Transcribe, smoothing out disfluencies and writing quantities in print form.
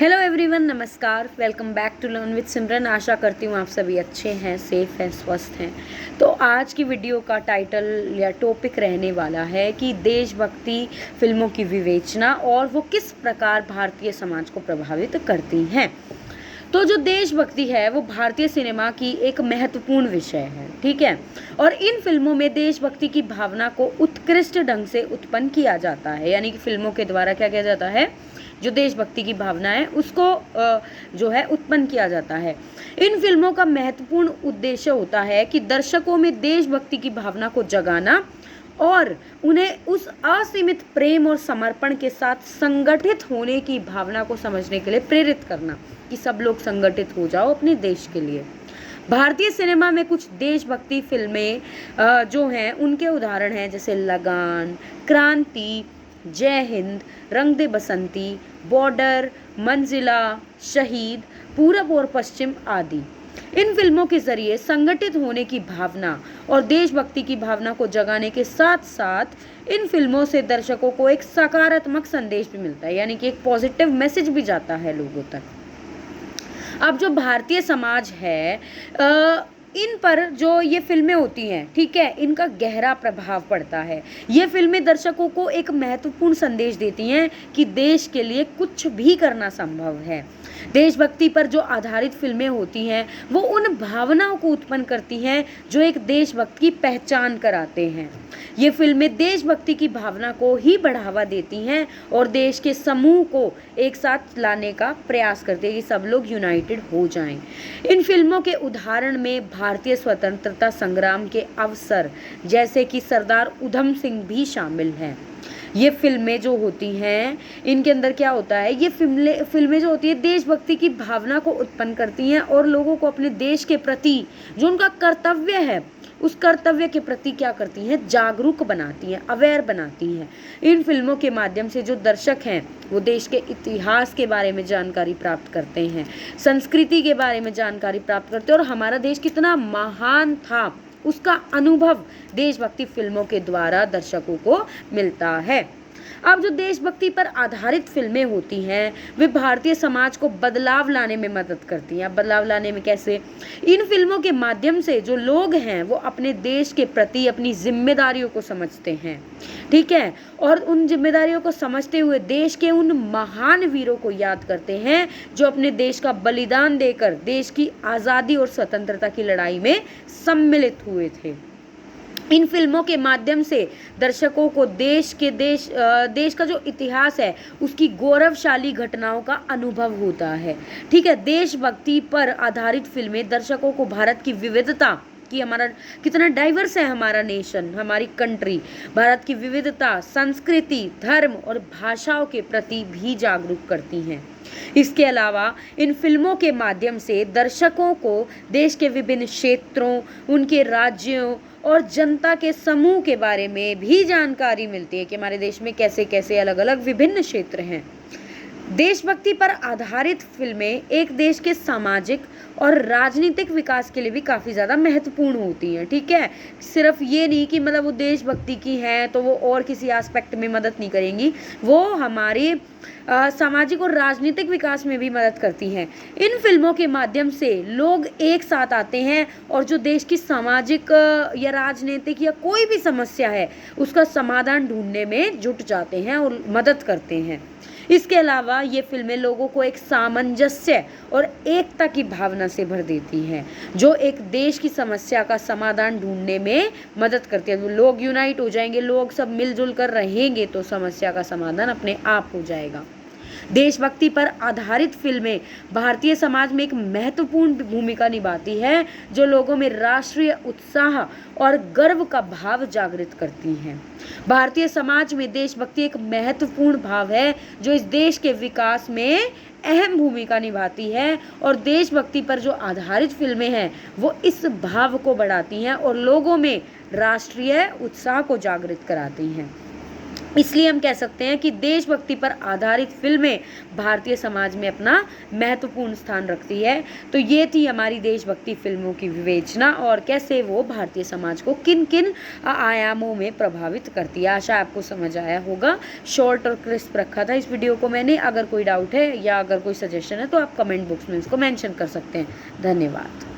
Hello everyone, नमस्कार। Welcome back to learn with Simran. आशा करती हूँ आप सभी अच्छे हैं, सेफ हैं, स्वस्थ हैं। तो आज की वीडियो का टाइटल या टॉपिक रहने वाला है कि देशभक्ति फिल्मों की विवेचना और वो किस प्रकार भारतीय समाज को प्रभावित करती हैं। तो जो देशभक्ति है वो भारतीय सिनेमा की एक महत्वपूर्ण विषय है, ठीक है। और इन फिल्मों में देशभक्ति की भावना को उत्कृष्ट ढंग से उत्पन्न किया जाता है, यानी कि फिल्मों के द्वारा क्या किया जाता है, जो देशभक्ति की भावना है उसको जो है उत्पन्न किया जाता है। इन फिल्मों का महत्वपूर्ण उद्देश्य होता है कि दर्शकों में देशभक्ति की भावना को जगाना और उन्हें उस असीमित प्रेम और समर्पण के साथ संगठित होने की भावना को समझने के लिए प्रेरित करना, कि सब लोग संगठित हो जाओ अपने देश के लिए। भारतीय सिनेमा में कुछ देशभक्ति फिल्में जो हैं उनके उदाहरण हैं, जैसे लगान, क्रांति, जय हिंद, रंग दे बसंती, बॉर्डर, मंजिला, शहीद, पूरब और पश्चिम आदि। इन फिल्मों के जरिए संगठित होने की भावना और देशभक्ति की भावना को जगाने के साथ साथ इन फिल्मों से दर्शकों को एक सकारात्मक संदेश भी मिलता है, यानी कि एक पॉजिटिव मैसेज भी जाता है लोगों तक। अब जो भारतीय समाज है इन पर जो ये फिल्में होती हैं, ठीक है, इनका गहरा प्रभाव पड़ता है। ये फिल्में दर्शकों को एक महत्वपूर्ण संदेश देती हैं कि देश के लिए कुछ भी करना संभव है। देशभक्ति पर जो आधारित फिल्में होती हैं वो उन भावनाओं को उत्पन्न करती हैं जो एक देशभक्त की पहचान कराते हैं। ये फिल्में देशभक्ति की भावना को ही बढ़ावा देती हैं और देश के समूह को एक साथ लाने का प्रयास करती है कि सब लोग यूनाइटेड हो जाएं। इन फिल्मों के उदाहरण में भारतीय स्वतंत्रता संग्राम के अवसर जैसे कि सरदार उधम सिंह भी शामिल हैं। ये फिल्में जो होती हैं इनके अंदर क्या होता है, ये फिल्में जो होती है देशभक्ति की भावना को उत्पन्न करती हैं और लोगों को अपने देश के प्रति जो उनका कर्तव्य है उस कर्तव्य के प्रति क्या करती हैं, जागरूक बनाती हैं, अवेयर बनाती हैं। इन फिल्मों के माध्यम से जो दर्शक हैं वो देश के इतिहास के बारे में जानकारी प्राप्त करते हैं, संस्कृति के बारे में जानकारी प्राप्त करते हैं और हमारा देश कितना महान था उसका अनुभव देशभक्ति फिल्मों के द्वारा दर्शकों को मिलता है। अब जो देशभक्ति पर आधारित फिल्में होती हैं वे भारतीय समाज को बदलाव लाने में मदद करती हैं। बदलाव लाने में कैसे? इन फिल्मों के माध्यम से जो लोग हैं वो अपने देश के प्रति अपनी जिम्मेदारियों को समझते हैं, ठीक है, और उन जिम्मेदारियों को समझते हुए देश के उन महान वीरों को याद करते हैं जो अपने देश का बलिदान देकर देश की आज़ादी और स्वतंत्रता की लड़ाई में सम्मिलित हुए थे। इन फिल्मों के माध्यम से दर्शकों को देश का जो इतिहास है उसकी गौरवशाली घटनाओं का अनुभव होता है, ठीक है। देशभक्ति पर आधारित फिल्में दर्शकों को भारत की विविधता कि हमारा कितना डाइवर्स है हमारा नेशन, हमारी कंट्री, भारत की विविधता, संस्कृति, धर्म और भाषाओं के प्रति भी जागरूक करती हैं। इसके अलावा इन फिल्मों के माध्यम से दर्शकों को देश के विभिन्न क्षेत्रों, उनके राज्यों और जनता के समूह के बारे में भी जानकारी मिलती है कि हमारे देश में कैसे कैसे अलग अलग विभिन्न क्षेत्र हैं। देशभक्ति पर आधारित फिल्में एक देश के सामाजिक और राजनीतिक विकास के लिए भी काफ़ी ज़्यादा महत्वपूर्ण होती हैं, ठीक है। सिर्फ ये नहीं कि मतलब वो देशभक्ति की हैं तो वो और किसी एस्पेक्ट में मदद नहीं करेंगी, वो हमारे सामाजिक और राजनीतिक विकास में भी मदद करती हैं। इन फिल्मों के माध्यम से लोग एक साथ आते हैं और जो देश की सामाजिक या राजनीतिक या कोई भी समस्या है उसका समाधान ढूंढने में जुट जाते हैं और मदद करते हैं। इसके अलावा ये फिल्में लोगों को एक सामंजस्य और एकता की भावना से भर देती हैं जो एक देश की समस्या का समाधान ढूंढने में मदद करती है। लोग यूनाइट हो जाएंगे, लोग सब मिलजुल कर रहेंगे तो समस्या का समाधान अपने आप हो जाएगा। देशभक्ति पर आधारित फिल्में भारतीय समाज में एक महत्वपूर्ण भूमिका निभाती है जो लोगों में राष्ट्रीय उत्साह और गर्व का भाव जागृत करती हैं। भारतीय समाज में देशभक्ति एक महत्वपूर्ण भाव है जो इस देश के विकास में अहम भूमिका निभाती है और देशभक्ति पर जो आधारित फिल्में हैं वो इस भाव को बढ़ाती हैं और लोगों में राष्ट्रीय उत्साह को जागृत कराती हैं। इसलिए हम कह सकते हैं कि देशभक्ति पर आधारित फिल्में भारतीय समाज में अपना महत्वपूर्ण स्थान रखती है। तो ये थी हमारी देशभक्ति फिल्मों की विवेचना और कैसे वो भारतीय समाज को किन किन आयामों में प्रभावित करती है। आशा आपको समझ आया होगा। शॉर्ट और क्रिस्प रखा था इस वीडियो को मैंने। अगर कोई डाउट है या अगर कोई सजेशन है तो आप कमेंट बॉक्स में इसको मेंशन कर सकते हैं। धन्यवाद।